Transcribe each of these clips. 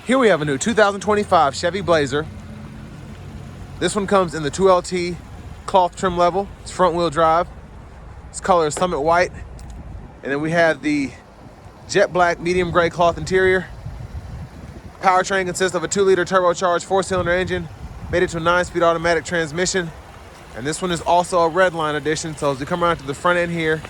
Here we have a new 2025 Chevy Blazer. This one comes in the 2LT cloth trim level. It's front wheel drive. Its color is Summit White. And then we have the jet black medium gray cloth interior. Powertrain consists of a 2-liter turbocharged 4-cylinder engine, made it to a 9-speed automatic transmission. And this one is also a Redline edition. So as we come around to the front end here,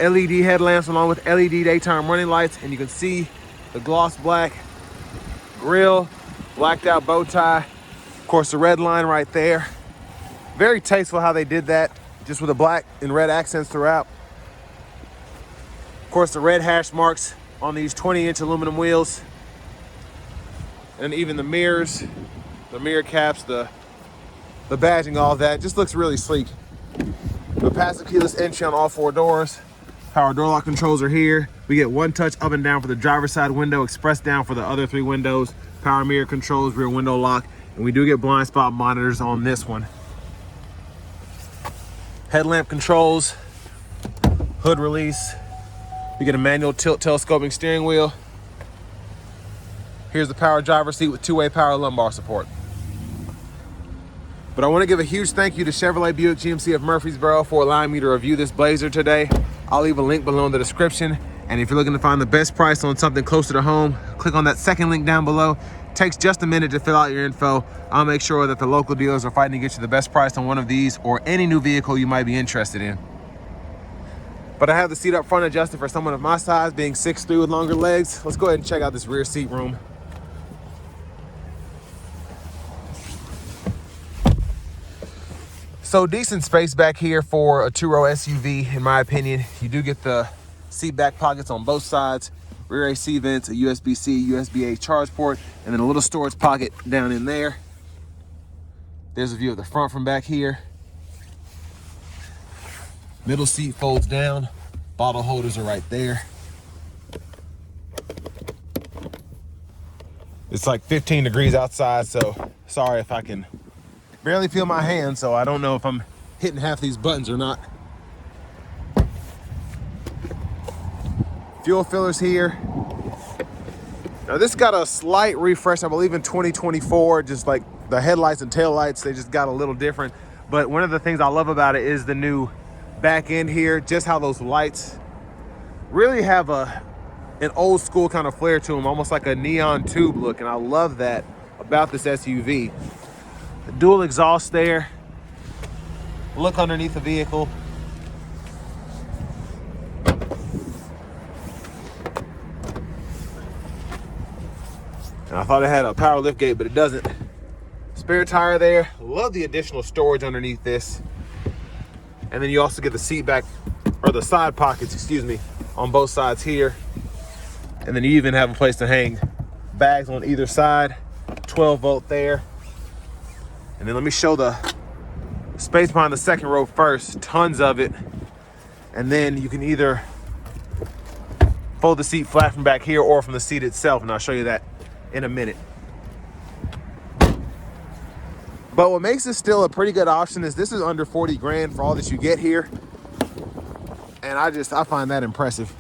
LED headlamps along with LED daytime running lights, and you can see the gloss black grille, blacked out bow tie, of course the red line right there. Very tasteful how they did that, just with the black and red accents throughout. Of course the red hash marks on these 20-inch aluminum wheels, and even the mirrors, the mirror caps, the badging, all that just looks really sleek. The passive keyless entry on all 4 doors. Power door lock controls are here. We get 1 touch up and down for the driver's side window, express down for the other 3 windows, power mirror controls, rear window lock, and we do get blind spot monitors on this one. Headlamp controls, hood release. We get a manual tilt telescoping steering wheel. Here's the power driver's seat with 2-way power lumbar support. But I want to give a huge thank you to Chevrolet Buick GMC of Murfreesboro for allowing me to review this Blazer today. I'll leave a link below in the description. And if you're looking to find the best price on something closer to home, click on that second link down below. It takes just a minute to fill out your info. I'll make sure that the local dealers are fighting to get you the best price on one of these or any new vehicle you might be interested in. But I have the seat up front adjusted for someone of my size, being 6'3" with longer legs. Let's go ahead and check out this rear seat room. So decent space back here for a 2-row SUV, in my opinion. You do get the seat back pockets on both sides, rear AC vents, a USB-C, USB-A charge port, and then a little storage pocket down in there. There's a view of the front from back here. Middle seat folds down. Bottle holders are right there. It's like 15 degrees outside, so sorry if I can barely feel my hand, so I don't know if I'm hitting half these buttons or not. Fuel fillers here. Now this got a slight refresh, I believe in 2024, just like the headlights and taillights, they just got a little different. But one of the things I love about it is the new back end here, just how those lights really have an old school kind of flair to them, almost like a neon tube look, and I love that about this SUV. The dual exhaust there. Look underneath the vehicle. And I thought it had a power lift gate, but it doesn't. Spare tire there. Love the additional storage underneath this. And then you also get the seat back, or the side pockets, excuse me, on both sides here. And then you even have a place to hang bags on either side. 12-volt there. And then let me show the space behind the second row first. Tons of it. And then you can either fold the seat flat from back here or from the seat itself, and I'll show you that in a minute. But what makes this still a pretty good option is this is under 40 grand for all that you get here. And I find that impressive.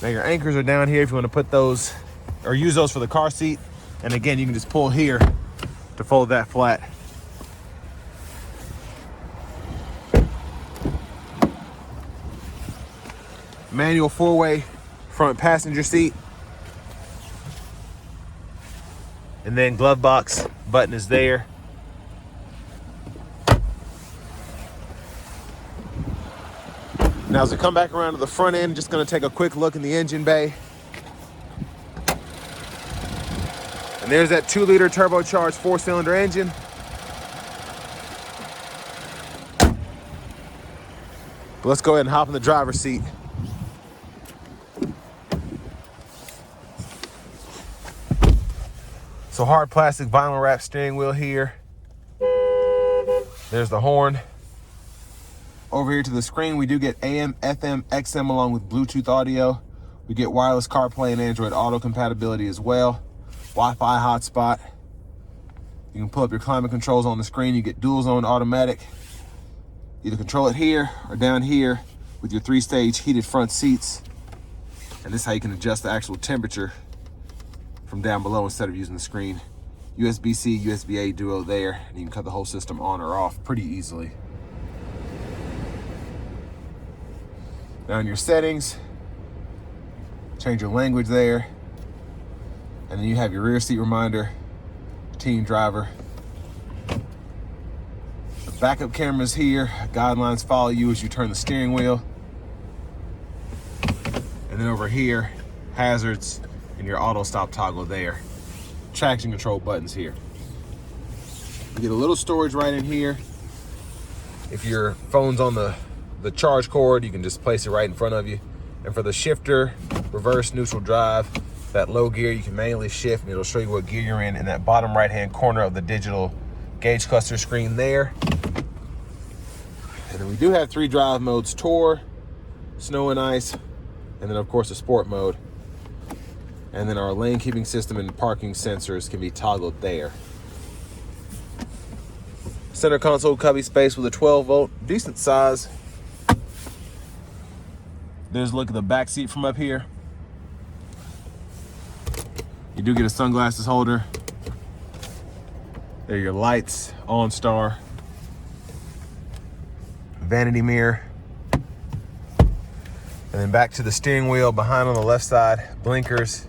Now your anchors are down here if you want to put those or use those for the car seat. And again, you can just pull here to fold that flat. Manual 4-way front passenger seat. And then glove box button is there. Now as we come back around to the front end, just gonna take a quick look in the engine bay. And there's that 2-liter turbocharged 4-cylinder engine. But let's go ahead and hop in the driver's seat. So hard plastic vinyl wrap steering wheel here. There's the horn. Over here to the screen, we do get AM, FM, XM along with Bluetooth audio. We get wireless CarPlay and Android Auto compatibility as well. Wi-Fi hotspot. You can pull up your climate controls on the screen. You get dual zone automatic. Either control it here or down here with your 3-stage heated front seats. And this is how you can adjust the actual temperature from down below instead of using the screen. USB-C, USB-A duo there, and you can cut the whole system on or off pretty easily. Now in your settings, change your language there. And then you have your rear seat reminder, teen driver. The backup cameras here, guidelines follow you as you turn the steering wheel. And then over here, hazards and your auto stop toggle there. Traction control buttons here. You get a little storage right in here. If your phone's on the charge cord, you can just place it right in front of you. And for the shifter, reverse, neutral drive, that low gear, you can manually shift and it'll show you what gear you're in that bottom right-hand corner of the digital gauge cluster screen there. And then we do have 3 drive modes: Tour, Snow and Ice, and then of course the Sport mode. And then our lane keeping system and parking sensors can be toggled there. Center console cubby space with a 12-volt, decent size. There's a look at the back seat from up here. You do get a sunglasses holder. There are your lights, OnStar, vanity mirror. And then back to the steering wheel behind on the left side, blinkers,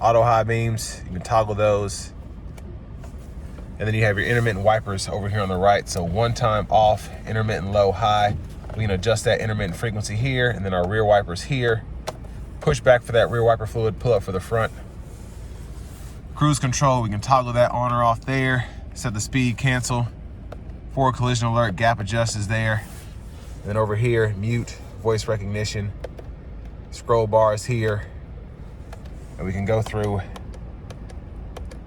auto high beams, you can toggle those. And then you have your intermittent wipers over here on the right. So one time off, intermittent low, high. We can adjust that intermittent frequency here, and then our rear wipers here. Push back for that rear wiper fluid, pull up for the front. Cruise control, we can toggle that on or off there. Set the speed, cancel. Forward collision alert, gap adjust is there. And then over here, mute, voice recognition. Scroll bars here. And we can go through,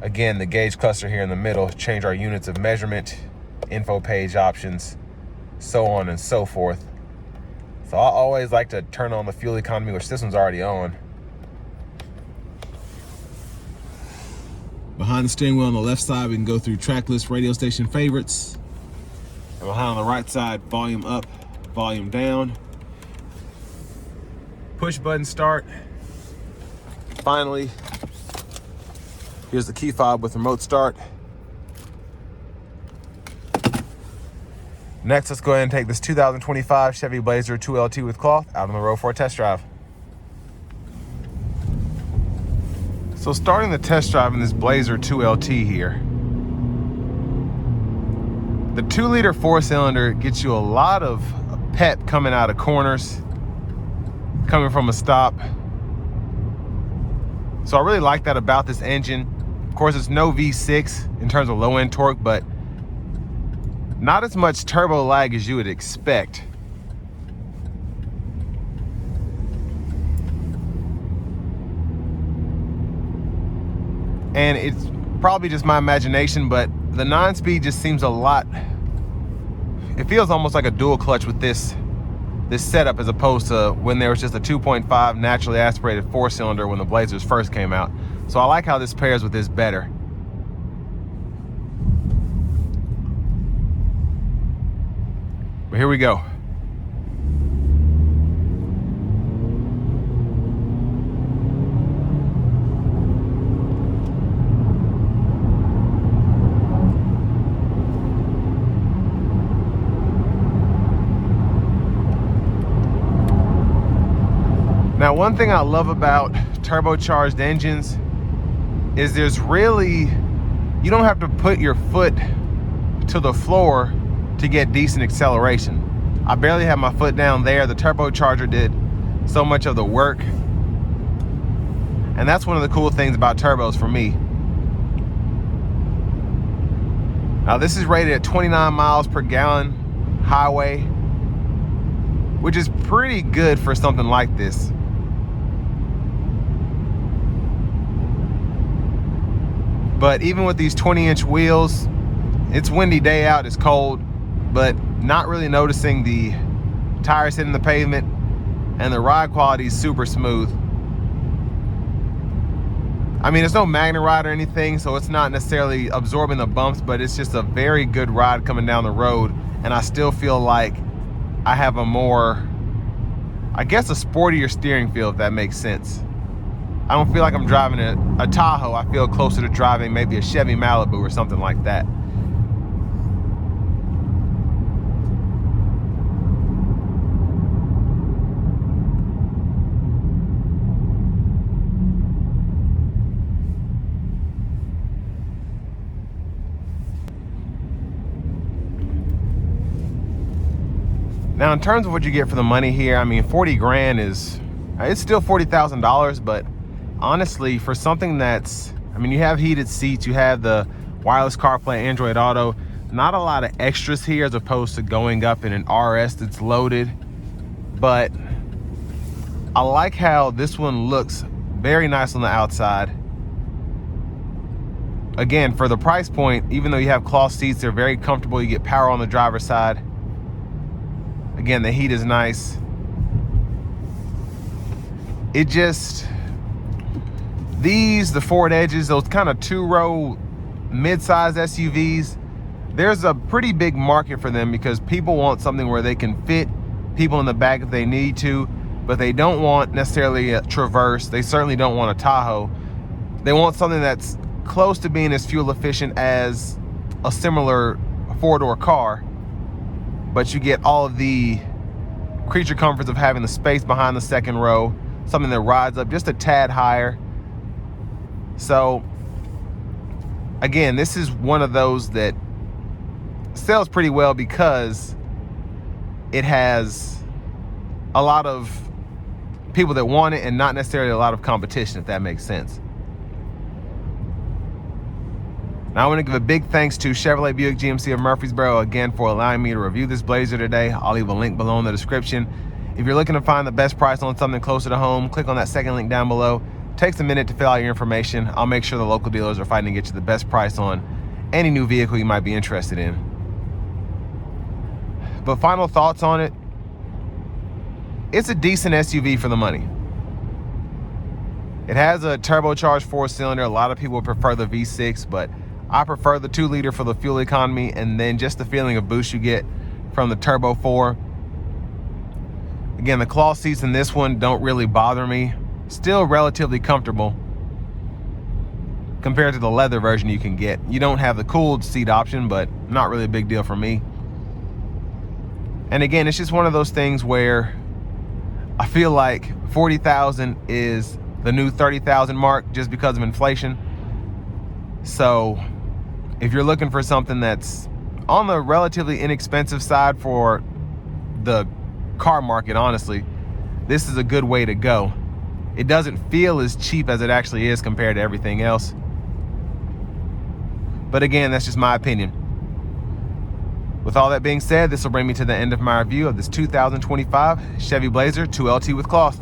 again, the gauge cluster here in the middle, change our units of measurement, info page options, so on and so forth. So I always like to turn on the fuel economy, which this one's already on. Behind the steering wheel on the left side, we can go through track list, radio station favorites. And behind on the right side, volume up, volume down. Push button start. Finally, here's the key fob with remote start. Next, let's go ahead and take this 2025 Chevy Blazer 2LT with cloth out on the road for a test drive. So starting the test drive in this Blazer 2LT here, the 2-liter 4-cylinder gets you a lot of pep coming out of corners, coming from a stop. So I really like that about this engine. Of course, it's no V6 in terms of low-end torque, but not as much turbo lag as you would expect. And it's probably just my imagination, but the 9-speed just seems a lot, it feels almost like a dual clutch with this setup, as opposed to when there was just a 2.5 naturally aspirated 4-cylinder when the Blazers first came out. So I like how this pairs with this better. But here we go. Now, one thing I love about turbocharged engines is there's really, you don't have to put your foot to the floor to get decent acceleration. I barely have my foot down there. The turbocharger did so much of the work. And that's one of the cool things about turbos for me. Now this is rated at 29 miles per gallon highway, which is pretty good for something like this. But even with these 20-inch wheels, it's windy day out, it's cold, but not really noticing the tires hitting the pavement, and the ride quality is super smooth. I mean, it's no Magna ride or anything, so it's not necessarily absorbing the bumps, but it's just a very good ride coming down the road, and I still feel like I have a more I guess, a sportier steering feel, if that makes sense. I don't feel like I'm driving a Tahoe. I feel closer to driving maybe a Chevy Malibu or something like that. Now, in terms of what you get for the money here, I mean, 40 grand it's still $40,000, but honestly, for something that's, I mean, you have heated seats, you have the wireless CarPlay, Android Auto, not a lot of extras here as opposed to going up in an RS that's loaded, but I like how this one looks very nice on the outside. Again, for the price point, even though you have cloth seats, they're very comfortable. You get power on the driver's side. Again, the heat is nice. It just, the Ford Edges, those kind of two-row mid-size SUVs, there's a pretty big market for them because people want something where they can fit people in the back if they need to, but they don't want necessarily a Traverse. They certainly don't want a Tahoe. They want something that's close to being as fuel efficient as a similar four-door car, but you get all of the creature comforts of having the space behind the second row, something that rides up just a tad higher. So again, this is one of those that sells pretty well because it has a lot of people that want it and not necessarily a lot of competition, if that makes sense. Now, I want to give a big thanks to Chevrolet Buick GMC of Murfreesboro again for allowing me to review this Blazer today. I'll leave a link below in the description. If you're looking to find the best price on something closer to home, click on that second link down below. It takes a minute to fill out your information. I'll make sure the local dealers are fighting to get you the best price on any new vehicle you might be interested in. But final thoughts on it, it's a decent SUV for the money. It has a turbocharged 4-cylinder. A lot of people prefer the V6, but I prefer the 2-liter for the fuel economy and then just the feeling of boost you get from the Turbo 4. Again, the cloth seats in this one don't really bother me. Still relatively comfortable compared to the leather version you can get. You don't have the cooled seat option, but not really a big deal for me. And again, it's just one of those things where I feel like 40,000 is the new 30,000 mark just because of inflation. So if you're looking for something that's on the relatively inexpensive side for the car market, honestly, this is a good way to go. It doesn't feel as cheap as it actually is compared to everything else. But again, that's just my opinion. With all that being said, this will bring me to the end of my review of this 2025 Chevy Blazer 2LT with cloth.